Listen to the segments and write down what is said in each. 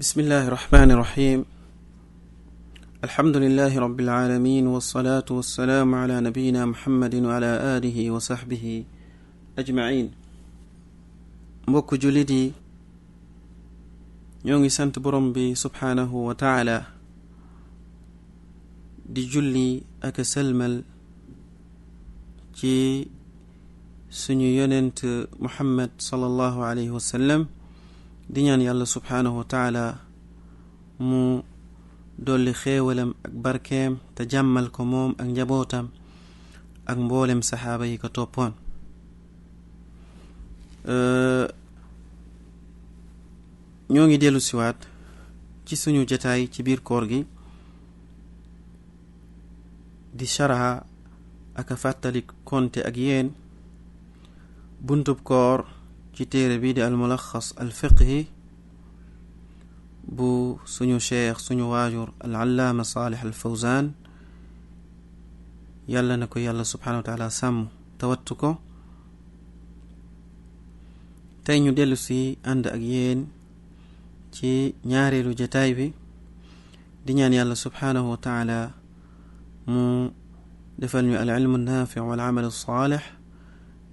بسم الله الرحمن الرحيم. الحمد لله رب العالمين، والصلاة والسلام على نبينا محمد وعلى آله وصحبه أجمعين. mbokk jullit yi ñoo ngi sant borom bi subhaanahu wa taala di julli ak sëlmal ci suñu yonent Muhammad sallallahu alayhi wa sallam, di ñaan yàlla subhaanahu wa taala mu dolli xéewalam ak barkeem te jàmmal ko moom ak njabootam ak mboolem saxaaba yi ko toppoon. ñoo ngi dellu siwaat ci suñu jataay ci biir koor gi di sharaha ak fàttali konte ak yéen buntub koor ci téere bii di almulaxas alfiqhi bu suñu cheikh suñu waajur alallaama saalih alfawzaan, yàlla na ko yàlla subhaanahu wa taala sàmm tawattu ko. tey ñu dellu si ànd ak yéen ci ñaareelu jataay bi di ñaan yàlla subhaanahu wa taala mu defal ñu al ilmu naafi wal amal saalih,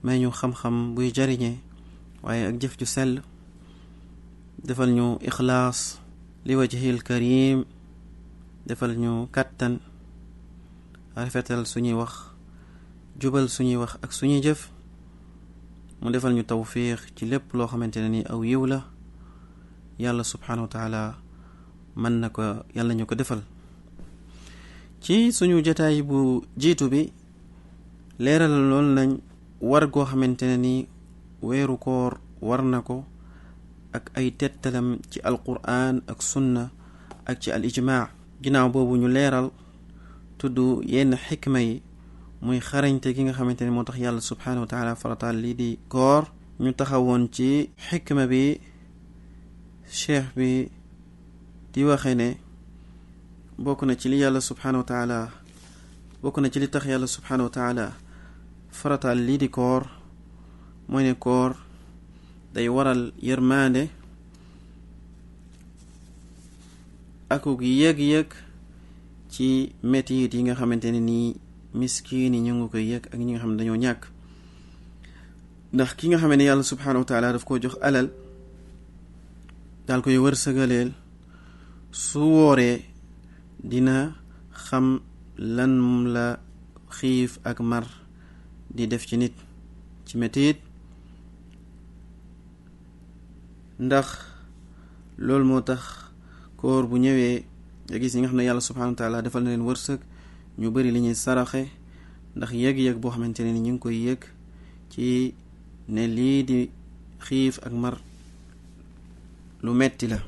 may ñu xam-xam buy jariñe waaye ak jëf ju sell, defal ñu ixlaas li wajhil karim, defal ñu kàttan rafetal suñuy wax, jubal suñuy wax ak suñuy jëf, mu defal ñu tawfiq ci lépp loo xamante ne ni aw yiw la. yàlla subhaanahu wa taala mën na ko, yàlla ñu ko defal. ci suñu jataay bu jiitu bi leeral lool nañ war goo xamante ne ni weeru koor war na ko ak ay tettalam ci alqur'an ak sunna ak ci al ijmaa. ginnaaw boobu ñu leeral tudd yenn xikma yi, muy xarañte gi nga xamante ne moo tax yàlla subhaanahu wa taala farataal lii di koor. ñu taxawoon ci xikma bi cheikh bi di waxe ne bokk na ci li yàlla subhaanahu wa taala bokk na ci li tax yàlla subhaanahu wa taala farataal lii di koor mooy ne koor day waral yërmaande akuk yëg-yëg ci metit yi nga xamante ne nii miskiin yi ñu ngi koy yëg ak ñi nga xam ne dañoo ñàkk. ndax ki nga xam ne yàlla subhaanahu wa taala daf koo jox alal daal koy wërsëgaleel, su wooree dina xam lan la xiif ak mar di def ci nit ci metit. ndax loolu moo tax koor bu ñëwee nga gis ñi nga xam ne yàlla subhaanahu wa taala defal na leen wërsëg ñu bari li ñuy saraxe, ndax yëg-yëg boo xamante ne ni ñu ngi koy yëg ci ne lii di xiif ak mar lu metti la.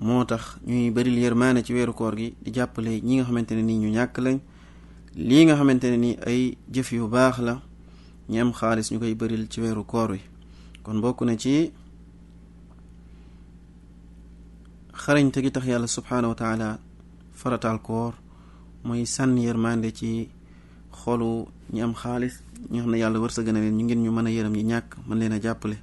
moo tax ñuy bari yërmaane ci weeru koor gi di jàppale ñi nga xamante ne nii ñu ñàkk lañ, lii nga xamante ne nii ay jëf yu baax la, ñi am xaalis ñu koy baril ci weeru koor wi. kon bokk na ci xarañte gi tax yàlla subhaanahu wa taala farataal koor mooy sànni yërmande ci xolu ñi am xaalis, ñi nga xam ne yàlla wërsëg na leen ñu ngeen ñu mën a yërëm ñi ñàkk, mën leen a jàppale.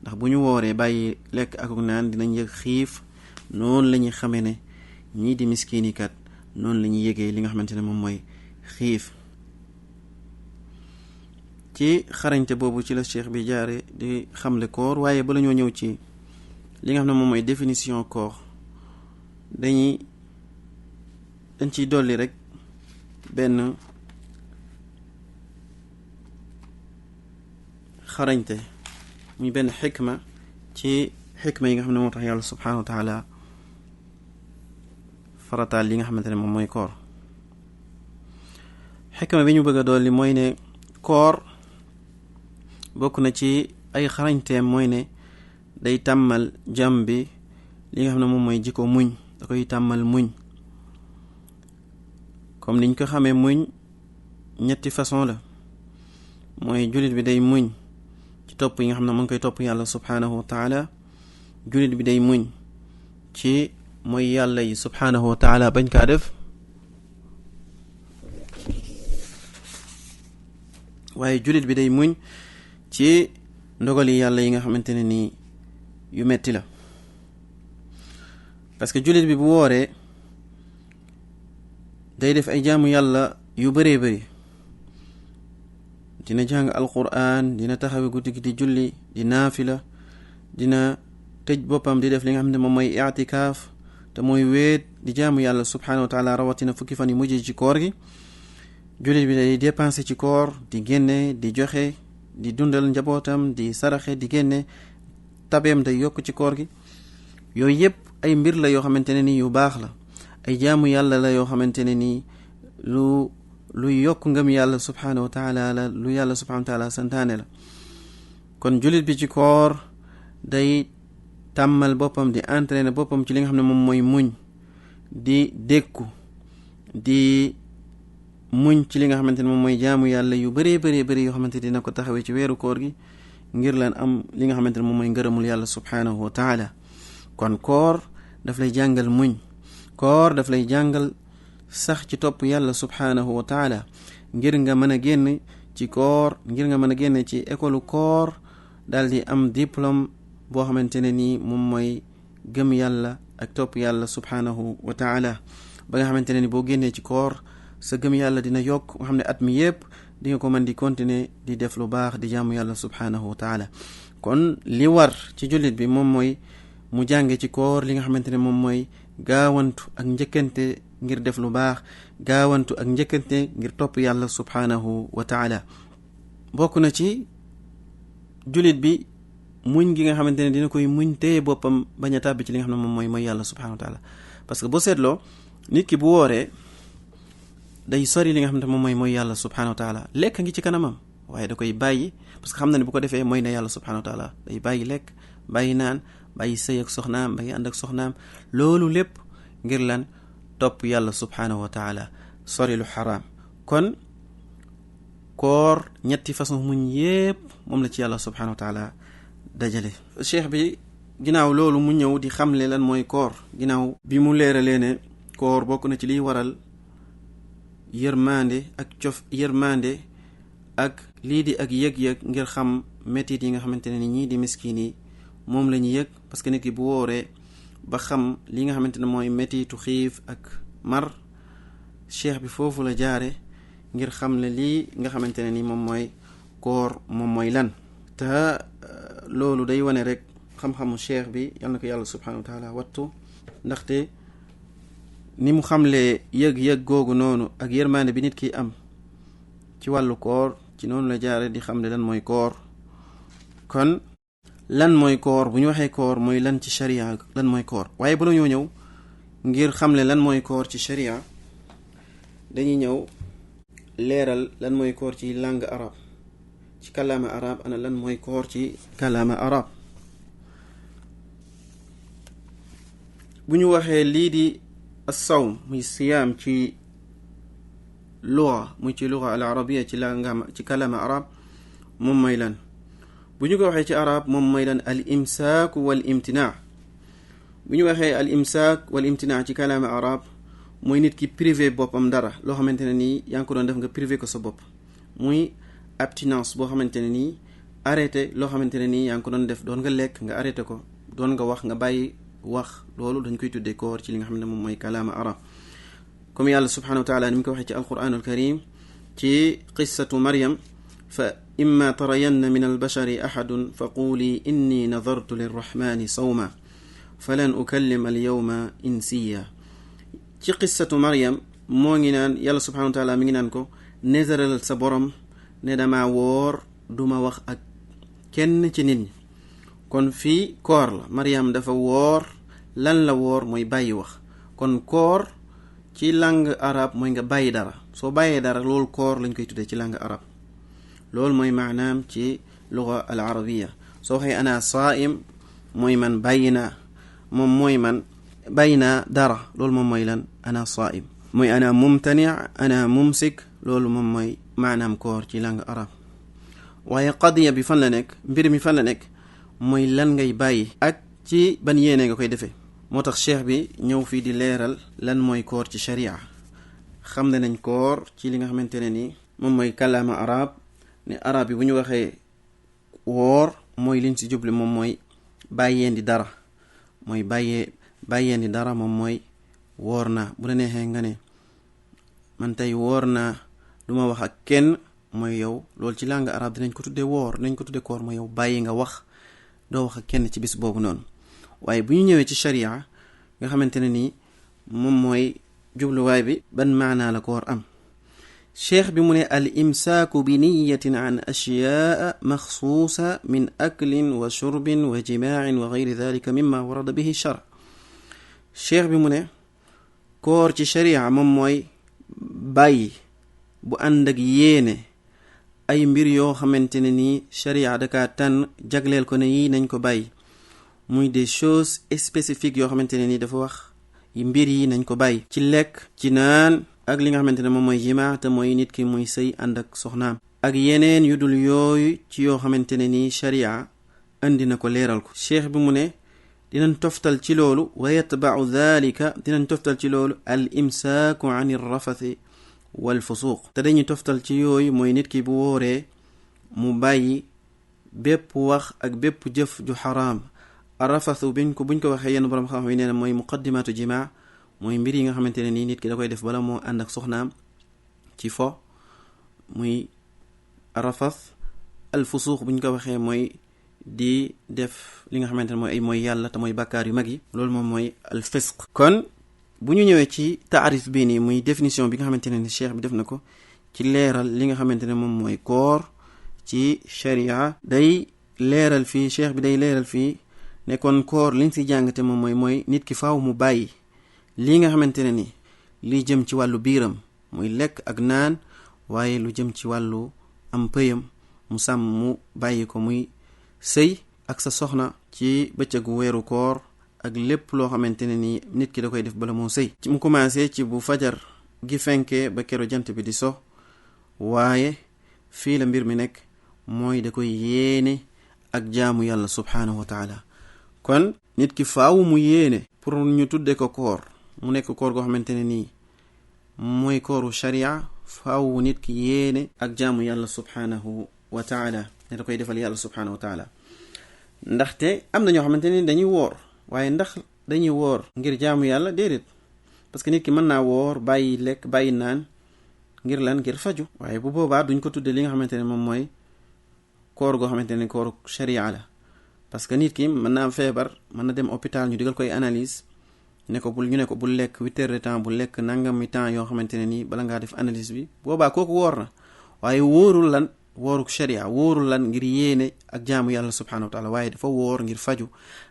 ndax bu ñu wooree bàyyi lekk ak naan dinañ yëg xiif, noonu la ñuy xamee ne ñii di miskiin yi kat noonu la ñuy yëgee li nga xamante ne moom mooy xiif. ci xarañte boobu ci la cheikh bi jaare di xamle koor, waaye bala ñoo ñëw ci li nga xam ne moom mooy définition koor, dañ ciy dolli rek benn xarañte, muy benn xikma ci xikma yi nga xam ne moo tax yàlla subhaanahu wa taala farataal li nga xamante ne moom mooy koor. xikma bi ñu bëgg a dolli mooy ne koor bokk na ci ay xarañteem mooy ne day tàmmal jàmm bi li nga xam ne moom mooy jikko muñ, da koy tàmmal muñ. comme niñ ko xamee muñ ñetti façon la, mooy jullit bi day muñ ci topp yi nga xam ne mu ngi koy topp yàlla subhaanahu wa taala, jullit bi day muñ ci mooy yàlla yi subhaanahu wa taala bañ kaa def, waaye jullit bi day muñ ci ndogali yàlla yi nga xamante ne nii yu metti la. parce que jullit bi bu wooree day def ay jaamu yàlla yu bëree bëri, dina jàng alquran, dina taxawe guddi gi di julli, di naafila, dina tëj boppam di def li nga xam ne moom mooy i'tikaaf te mooy wéet di jaamu yàlla subhanahu wa taala, rawatina fukki fan yi mujj ci koor gi. jullit bi day dépenser ci koor, di génne, di joxe, di dundal njabootam, di saraxe, di génne, tabeem day yokk ci koor gi. yooyu yëpp ay mbir la yoo xamante ne nii yu baax la, ay jaamu yàlla la yoo xamante ne nii lu yokk ngëm yàlla subhanahu wa taala la, lu yàlla subhanahu wa taala santaane la. kon jullit bi ci koor day tàmmal boppam, di entraîner boppam ci li nga xam ne moom mooy muñ, di dékku, di muñ ci li nga xamante ne moom mooy jaamu yàlla yu bëree bëri yoo xamante dina ko taxawee ci weeru koor gi ngir leen am li nga xamante ne moom mooy ngërëmul yàlla subhanahu wa taala. kon koor daf lay jàngal muñ, koor daf lay jàngal sax ci topp yàlla subhanahu wa taala ngir nga mën a génn ci koor, ngir nga mën a génn ci école koor daal di am diplôme boo xamante ne nii moom mooy gëm yàlla ak topp yàlla subhanahu wa taala, ba nga xamante ne ni boo génnee ci koor sa gëm yàlla dina yokk, nga xam ne at mi yépp di nga ko mën di continuer di def lu baax, di jaamu yàlla subhanahu wa taala. kon li war ci jullit bi moom mooy mu jànge ci koor li nga xamante ne moom mooy gaawantu ak njëkkante ngir def lu baax, gaawantu ak njëkkante ngir topp yàlla subhanahu wa taala. bokk na ci jullit bi muñ gi nga xamante ne dina koy muñ téye boppam bañ a tàbbi ci li nga xam ne moom mooy yàlla subhanahu wa taala. parce que boo seetloo nit ki bu wooree day sori li nga xamante moom mooy yàlla subhanahu wa taala. lekk ngi ci kanamam waaye da koy bàyyi parce que xam na ne bu ko defee mooy na yàlla subhanahu wa taala. day bàyyi lekk, bàyyi naan, bàyyi sëy ak soxnaam, bàyyi ànd ak soxnaam, loolu lépp ngir lan topp yàlla subhanahu wa taala, sori lu xaraam. kon koor ñetti façon muñ yépp moom la ci yàlla subhanahu wa taala dajale. cheikh bi ginnaaw loolu mu ñëw di xamle lan mooy koor, ginnaaw bi mu leeralee ne koor bokk na ci liy waral yërmande ak lii di ak yëg-yëg ngir xam métit yi nga xamante ne ni ñii di miskin yi moom la ñu yëg. parce que nit ki bu wooree ba xam li nga xamante ne mooy métitu xiif ak mar, cheikh bi foofu la jaare ngir xam ne lii nga xamante ne ni moom mooy koor moom mooy lan. te loolu day wane rek xam-xamu cheikh bi, yal na ko yàlla subhanahu wa taala wattu, ndaxte ni mu xamlee yëg-yëg googu noonu ak yërmande bi nit ki am ci wàllu koor, ci noonu la jaare di xam ne lan mooy koor. kon lan mooy koor, bu ñu waxee koor mooy lan ci sharia, lan mooy koor. waaye bu la ñoo ñëw ngir xamle lan mooy koor ci sharia, dañuy ñëw leeral lan mooy koor ci langue arabe, ci kàllaama arab ana lan mooy koor ci kàllaama arab. bu ñu waxee lii di as-sawm muy siyaam ci luga, muy ci luga al arabiya ci kàllaama arab moom mooy lan. bu ñu ko waxee ci arab moom mooy lan al imsaak wal imtinaa. bu ñu waxee al imsaak wal imtinaa ci kàllaama arab mooy nit ki privé boppam dara loo xamante ne nii yaa ngi ko doon def nga privé ko sa bopp, muy abstinence boo xamante ne nii arrêté loo xamante ne nii yaa ngi ko doon def, doon nga lekk nga arrêté ko, doon nga wax nga bàyyi wax, loolu dañ koy tuddee koor ci li nga xam ne moom mooy kalaama arab. comme yàlla subhanahu wa taala ni mu ko waxee ci alquranul karim ci qissatu maryam, fa imma tarayanna min albashari ahadun fa quuli inni nadartu lirrahmani sawma falan ukallima alyawma insiya. ci qissatu maryam moo ngi naan, yàlla subhanahu wa taala mi ngi naan ko nésaral sa borom ne dama woor duma wax ak kenn ci nit ñi. kon fii koor la, maryam dafa woor. lan la woor mooy bàyyi wax. kon koor ci langue arabe mooy nga bàyyi dara. soo bàyyee dara loolu koor lañ koy tuddee ci langue arabe. loolu mooy maanaam ci luga al arabiya. soo waxee ana saa'im mooy man bàyyi naa, moom mooy man bàyyi naa dara, loolu moom mooy lan ana saa'im. mooy ana mumtani, ana mumsik, loolu moom mooy maanaam koor ci langue arabe. waaye qadiya bi fan la nekk, mbir mi fan la nekk mooy lan ngay bàyyi ak ci ban yéene nga koy defee. moo tax cheikh bi ñëw fii di leeral lan mooy koor ci sharia. xam ne nañ koor ci li nga xamante ne ni moom mooy kàllaama arab, ne arab yi bu ñu waxee woor mooy liñ si jubli moom mooy bàyyeen di dara, mooy bàyyee bàyyeendi dara moom mooy woor naa. bu la neexee nga ne man tey woor naa duma wax ak kenn, mooy yow loolu ci langue arabe dinañ ko tuddee woor, dinañ ko tuddee koor, mooy yow bàyyi nga wax, doo wax ak kenn ci bis boobu noonu. waaye bu ñu ñëwee ci sharia nga xamante ne nii moom mooy jubluwaay bi, ban maanaa la koor am. cheikh bi mu ne al imsaaku bi niyatin an ashyaa maxsuusa min aklin wa shurbin wa jimaacin wa gayri dalika mimma warada bihi shar. cheikh bi mu ne koor ci sharia moom mooy bàyyi bu ànd ak yéene ay mbir yoo xamante ne nii sharia daka tànn jagleel ko ne yii nañ ko bàyyi, muy des choses spécifiques yoo xamante ne nii dafa wax mbir yi nañ ko bàyyi, ci lekk, ci naan, ak li nga xamante ne moom mooy jimaa te mooy nit ki muy sëy ànd ak soxnaam, ak yeneen yu dul yooyu ci yoo xamante ne nii sharia andi na ko leeral ko. cheikh bi mu ne dinañ toftal ci loolu wa yatba'u dhalika, dinañ toftal ci loolu al imsaaku an irrafathi wal fusuq, te dañuy toftal ci yooyu mooy nit ki bu wooree mu bàyyi bépp wax ak bépp jëf ju xaraam. arrafathu buñ ko waxee yenn borom xam-xam yi nee na mooy muqaddimatu jimaa, mooy mbir yi nga xamante ne nii nit ki da koy def bala moo ànd ak soxnaam ci fo, muy arrafas. al fusuq buñ ko waxee mooy di def li nga xamante ne mooy ay mooy yàlla te mooy bàkkaar yu mag yi, loolu moom mooy al fisq. kon bu ñu ñëwee ci taarif bi nii muy définition bi nga xamante ne ni cheikh bi def na ko ci leeral li nga xamante ne moom mooy koor ci sharia, day leeral fii, cheikh bi day leeral fii ne kon koor liñ si jàngate moom mooy nit ki faaw mu bàyyi lii nga xamante ne ni li jëm ci wàllu biiram muy lekk ak naan, waaye lu jëm ci wàllu am pëyam mu sàmm mu bàyyi ko, muy sëy ak sa soxna ci bëccëgu weeru koor, ak lépp loo xamante ne ni nit ki da koy def bala moo sëy. ci mu commencé ci bu fajar gi fenkee ba kero jant bi di so, waaye fii la mbir mi nekk mooy da koy yéene ak jaamu yàlla subhaanahu wa taala. kon nit ki faaw mu yéene pour ñu tudde ko koor, mu nekk koor goo xamante ne nii mooy kooru sharia, faaw nit ki yéene ak jaamu yàlla subhaanahu wa taala, ne da koy defal yàlla subhaanahu wa taala. ndaxte am na ñoo xamante ne dañuy woor, waaye ndax dañuy woor ngir jaamu yàlla? déedéet, parce que nit ki mën naa woor bàyyi lekk bàyyi naan ngir lan? ngir faju, waaye bu boobaa duñ ko tudde li nga xamante ne moom mooy koor goo xamante ne kooru sharia la. parce que nit ki mën naa am feebar, mën na dem hôpital ñu digal koy analyse ne ko bul lekk 8 heures de temps, bul lekk nangami temps yoo xamante ne nii bala ngaa def analyse bi, boobaa kooku woor na, waaye wóorul lan? wóoruk sharia, wóorul lan? ngir yéene ak jaamu yàlla subhanahu wa taala, waaye dafa woor ngir faju,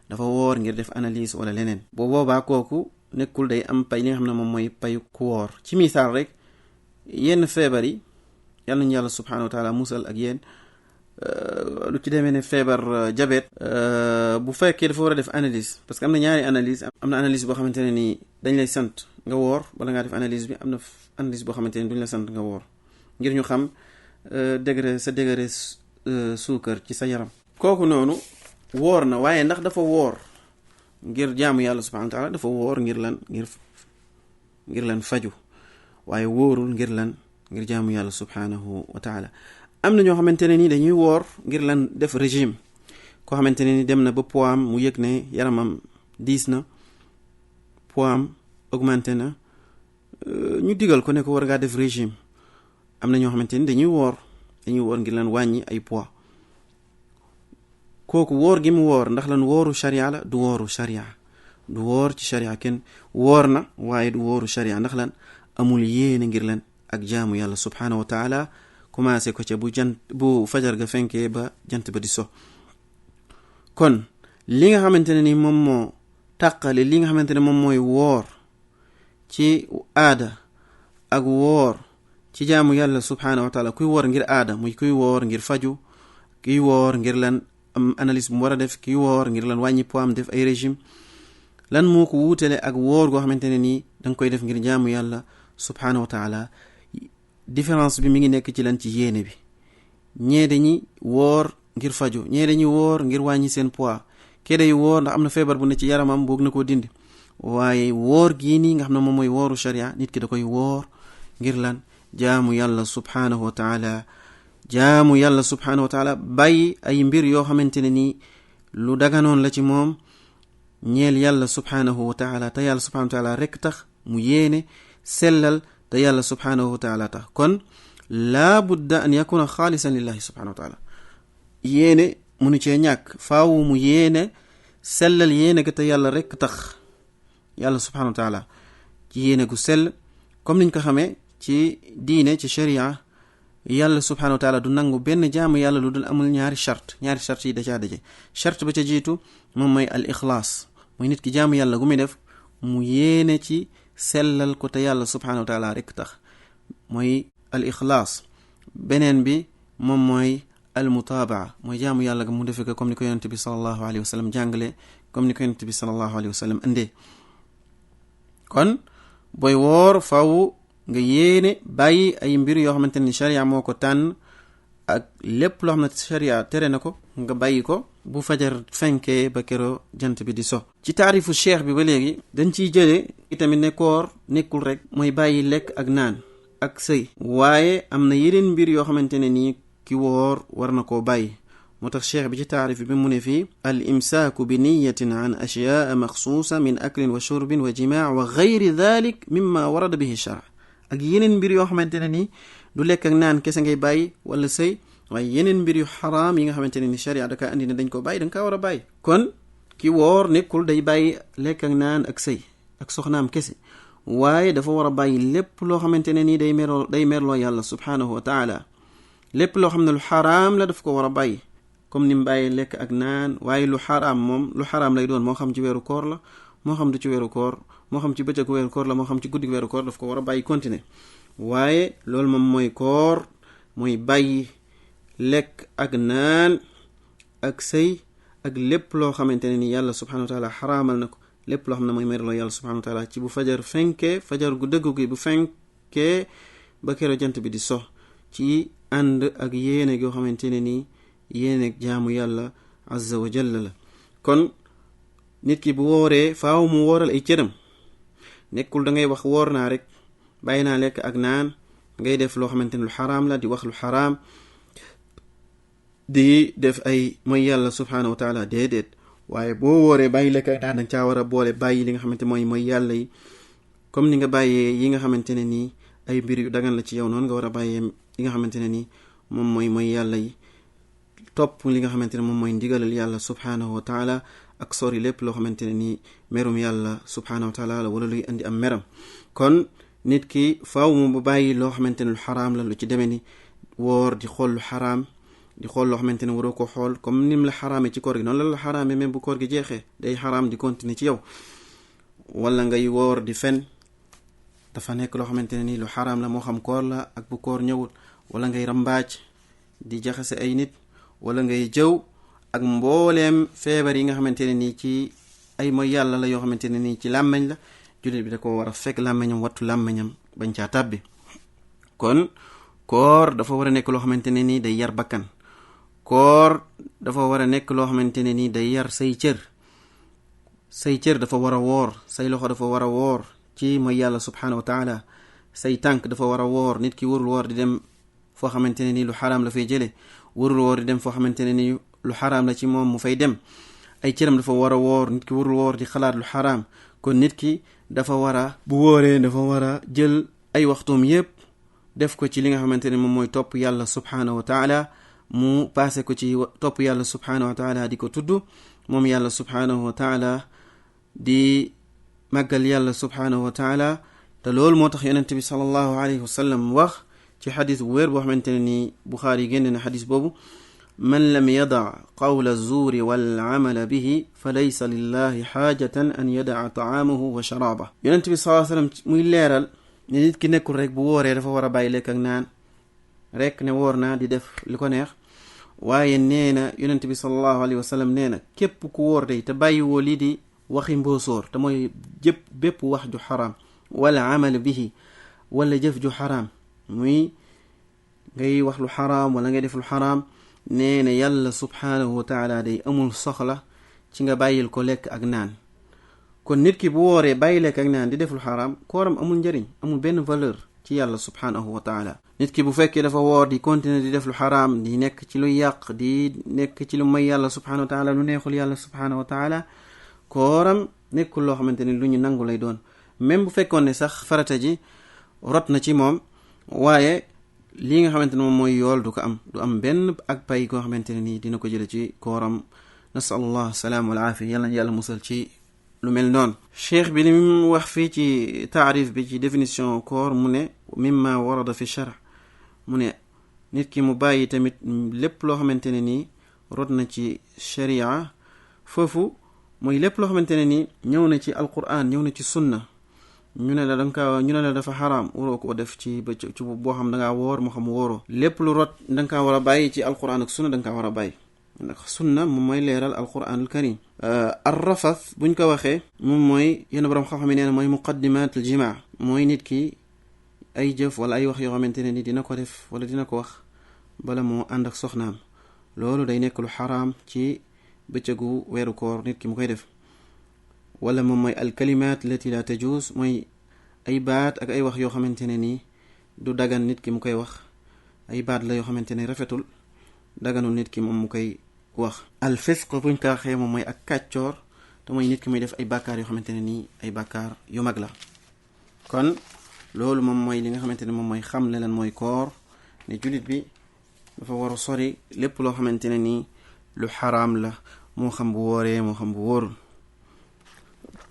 dafa woor ngir def analyse wala leneen. boo boobaa kooku nekkul day am pay li nga xam ne moom mooy payu ku woor. ci misaal rek, yenn feebar yi yàlla nañu yàlla subhanahu wa taala musal ak yéen, lu ci demee ne feebar diabète, bu fekkee dafa war a def analyse, parce que am na ñaari analyse, am na analyse boo xamante ne nii dañ lay sant nga woor bala ngaa def analyse bi, am na analyse boo xamante ne duñ la sant nga woor, ngir ñu xam degré suukar ci sa yaram. kooku noonu woor na, waaye ndax dafa woor ngir jaamu yàlla subhanahu wa taala? dafa woor ngir lan? ngir lan? faju, waaye wóorul ngir lan? ngir jaamu yàlla subhanahu wa taala. am na ñoo xamante ne nii dañuy woor ngir lan? def régime. koo xamante ne ni dem na ba poids am mu yëg ne yaramam diis na, poids am augmenté na, ñu digal ko ne ko war ngaa def régime. am na ñoo xamante ni dañuy woor ngir lan? wàññi ay poids. kooku woor gi mu woor ndax lan? wooru sharia la? du wooru sharia, du woor ci sharia. kenn woor na waaye du wooru sharia, ndax lan? amul yéene ngir lan? ak jaamu yàlla subhanahu wa taala, commencé ko ca bu fajar ga fenkee ba jant ba di so. kon li nga xamante ne ni moom moo tàqale li nga xamante ne moom mooy woor ci aada ak woor ci jaamu yàlla subhanahu wa taala, kuy woor ngir aada muy kuy woor ngir faju, kuy woor ngir lan? am analyse bu mu war a def, kuy woor ngir lan? wàññi poids am, def ay régime. lan moo ko wuutale ak woor goo xamante ne nii danga koy def ngir jaamu yàlla subhanahu wa taala? différence bi mi ngi nekk ci lan? ci yéene bi. ñee dañuy woor ngir faju, ñee dañuy woor ngir wàññi seen poids, kee day woor ndax am na feebar bu ne ci yaramam boog na koo dindi. waaye woor gii nii nga xam ne moom mooy wooru sharia, nit ki da koy woor ngir lan? jaamu yàlla subhanahu wa taala, jaamu yàlla subhanahu wa taala, bàyyi ay mbir yoo xamante ne nii lu daganoon la ci moom, ñeel yàlla subhanahu wa taala te yàlla subhanahu wa taala rek tax mu yéene sellal te yàlla subhanahu wa taala tax kon laa budda an yakuna xaalisan lillahi subhanahu wa taala yéene munu cee ñàkk faaw mu yéene sellal yéene ga te yàlla rek tax yàlla subhanahu wa taala ci yéene gu sell comme niñ ko xamee ci diine ci sharia yàlla subhanahu wa taala du nangu benn jaamu yàlla lu dul amul ñaari charte yi da caa daje charte ba ca jiitu moom mooy al ixlaas mooy nit ki jaamu yàlla gu muy def mu yéene ci sellal ko te yàlla subhanahu wa taala rek tax mooy al ixlaas beneen bi moom mooy al mutaabaa mooy jaamu yàlla ga mu defe ko comme ni ko yonent bi sallallahu alayhi wa sallam jàngale comme ni ko yonent bi sallallahu alayhi wa sallam indee kon booy woor faw nga yéene bàyyi ay mbir yoo xamante ni sharia moo ko tànn ak lépp loo xam ne sharia tere na ko nga bàyyi ko bu fajar fenkee ba keroo jant bi di so ci taarifu cheikh bi ba léegi dañ ciy jële itamit ne koor nekkul rek mooy bàyyi lekk ak naan ak sëy waaye am na yeneen mbir yoo xamante ne nii ki woor war na koo bàyyi moo tax cheikh bi ci taarif bi mu ne fii al imsaaku bi niyatin an ashyaa maxsuusa min aklin wa shurbin wa jimaa wa gayri dalik mimma warada bihi shara ak yeneen mbir yoo xamante ne nii du lekk ak naan kese ngay bàyyi wala sëy waaye yeneen mbir yu xaraam yi nga xamante ne ni sharia da kaa andi ne dañ ko bàyyi da nga kaa war a bàyyi kon ki woor nekkul day bàyyi lekk ak naan ak sëy ak soxnaam kese waaye dafa war a bàyyi lépp loo xamante ne nii day merloo yàlla subhanahu wa taala lépp loo xam ne lu xaraam la daf ko war a bàyyi comme ni mu bàyyi lekk ak naan waaye lu xaraam moom lu xaraam lay doon moo xam ci weeru koor la moo xam du ci weeru koor moo xam ci bëccëgu weeru koor la moo xam ci guddi weeru koor daf ko war a bàyyi continuer waaye loolu moom mooy koor mooy bàyyi lekk ak naan ak sëy ak lépp loo xamante ne ni yàlla subhanahu wa taala xaraamal na ko lépp loo xam ne mooy merloo yàlla subhanahu wa taala ci bu fajar fenkee fajar gu dëgg gi bu fenkee ba kero jant bi di so ci ànd ak yéene goo xamante ne nii yéene jaamu yàlla azza wa jalla la kon nit ki bu wooree faaw mu wooral ay cëram nekkul da ngay wax woor naa rek bàyyi naa lekk ak naan ngay def loo xamante ne lu xaraam la di wax lu xaraam di def ay mooy yàlla subhanahu wa taala déedéet waaye boo wooree bàyyi lekk ak naan danga caa war a boole bàyyi li nga xamante mooy yàlla yi comme ni nga bàyyee yi nga xamante ne nii ay mbir yu dagan la ci yow noonu nga war a bàyyee yi nga xamante ne nii moom mooy yàlla yi topp li nga xamante ne moom mooy ndigalal yàlla subhanahu wa taala ak sori lépp loo xamante ne nii merum yàlla subhanahu wa taala la wala luy indi am meram kon nit ki faaw mu bàyyi loo xamante ne lu xaraam la lu ci demee ni woor di xool lu xaraam di xool loo xamante ne waroo ko xool comme nim la xaraamee ci koor gi noonu la xaraamee même bu koor gi jeexee day xaraam di continuer ci yow wala ngay woor di fen dafa nekk loo xamante ne nii lu xaraam la moo xam koor la ak bu koor ñëwul wala ngay rambaaj di jaxase ay nit wala ngay jëw ak mbooleem feebar yi nga xamante ne nii ci ay mooy yàlla la yoo xamante ne nii ci làmmeñ la jullit bi da ko war a fekk làmmeñam wattu làmmeñam bañ caa tàbbi kon koor dafa war a nekk loo xamante ne nii day yar bakkan koor dafa war a nekk loo xamante ne nii day yar say cër dafa war a woor say loxo dafa war a woor ci mooy yàlla subhanahu wa taala say tànk dafa war a woor nit ki warul woor di dem foo xamante ne nii lu xaraam la fay jële warul woor di dem foo xamante ne nii lu xaraam la ci moom mu fay dem ay cëram dafa war a woor nit ki warul woor di xalaat lu xaraam kon nit ki dafa war a bu wooree dafa war a jël ay waxtuum yépp def ko ci li nga xamante ne moom mooy topp yàlla subhanahu wa taala mu passé ko ci topp yàlla subhanahu wa taala di ko tudd moom yàlla subhanahu wa taala di màggal yàlla subhanahu wa taala te loolu moo tax yonent bi sallallahu alayhi wa sallam wax ci xadis bu wér boo xamante ne ni Buxaari génne na xadis boobu man lam yada qawla zuuri wal amala bihi fa laysa lillahi xaajatan an yadaa taamahu wa sharaaba yonent bi sallallahu alayhi wa sallam muy leeral ne nit ki nekkul rek bu wooree dafa war a bàyyi lekk ak naan rek ne woor naa di def li ko neex waaye nee na yonent bi sallallahu alayhi wa sallam nee na képp ku wóor day te bàyyi woo lii di waxi mboosóor te mooy bépp wax ju xaraam wala amal bihi wala jëf ju xaraam muy ngay wax lu xaraam wala ngay def lu xaraam nee na yàlla subhanahu wa taala day amul soxla ci nga bàyyil ko lekk ak naan kon nit ki bu wooree bàyyi lekk ak naan di def lu xaraam kooram amul njëriñ amul benn valeur ci yàlla subhanahu wa taala nit ki bu fekkee dafa woor di continuer di def lu xaraam di nekk ci lu yàq di nekk ci lu may yàlla subhanahu wa taala lu neexul yàlla subhanahu wa taala kooram nekkul loo xamante ni lu ñu nangu lay doon même bu fekkoon ne sax farata ji rot na ci moom waaye lii nga xamante ne moom mooy yool du ko am du am benn ak pay koo xamante ne nii dina ko jële ci kooram nasalullah salaam wal aafiya yàlla na yàlla musal ci lu mel noonu cheikh bi li mu wax fii ci taarif bi ci définition koor mu ne mimma warada fi shar mu ne nit ki mu bàyyi tamit lépp loo xamante ne nii rot na ci sharia foofu mooy lépp loo xamante ne nii ñëw na ci alquran ñëw na ci sunna ñu ne la dafa xaraam waroo koo def ci bëccëg ci boo xam da ngaa woor moo xam wóoroo lépp lu rot da nga kaa war a bàyyi ci alquran ak sunna da nga kaa war a bàyyi ndax sunna moom mooy leeral alquranul karim ar rafath buñ ko waxee moom mooy yenn borom xam-xam yi nee na mooy muqaddimat al jimaa mooy nit ki ay jëf wala ay wax yoo xamante ne ni dina ko def wala dina ko wax bala moo ànd ak soxnaam loolu day nekk lu xaraam ci bëccëgu weeru koor nit ki mu koy def wala moom mooy alkalimat lati la tajuz mooy ay baat ak ay wax yoo xamante ne nii du dagan nit ki mu koy wax ay baat la yoo xamante ne rafetul daganul nit ki moom mu koy wax al fisq buñ ko waxee moom mooy ak kàccoor te mooy nit ki muy def ay bàkkaar yoo xamante ne nii ay bàkkaar yu mag la kon loolu moom mooy li nga xamante ne moom mooy xam le lan mooy koor ne jullit bi dafa war a sori lépp loo xamante ne nii lu xaraam la moo xam bu wooree moo xam bu wóorul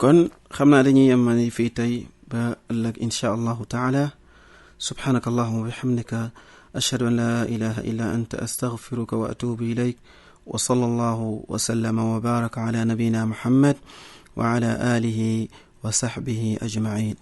kon xam naa dañuy yemani fii tey ba ëllëg insha allahu taala subhanaka allahuma wa bihamdika ashhadu an la ilaha illa anta astaghfiruka wa atubu ilayk wa sallallahu wa sallama wa baraka ala nabina muhammad wa ala alihi wa sahbihi ajma'in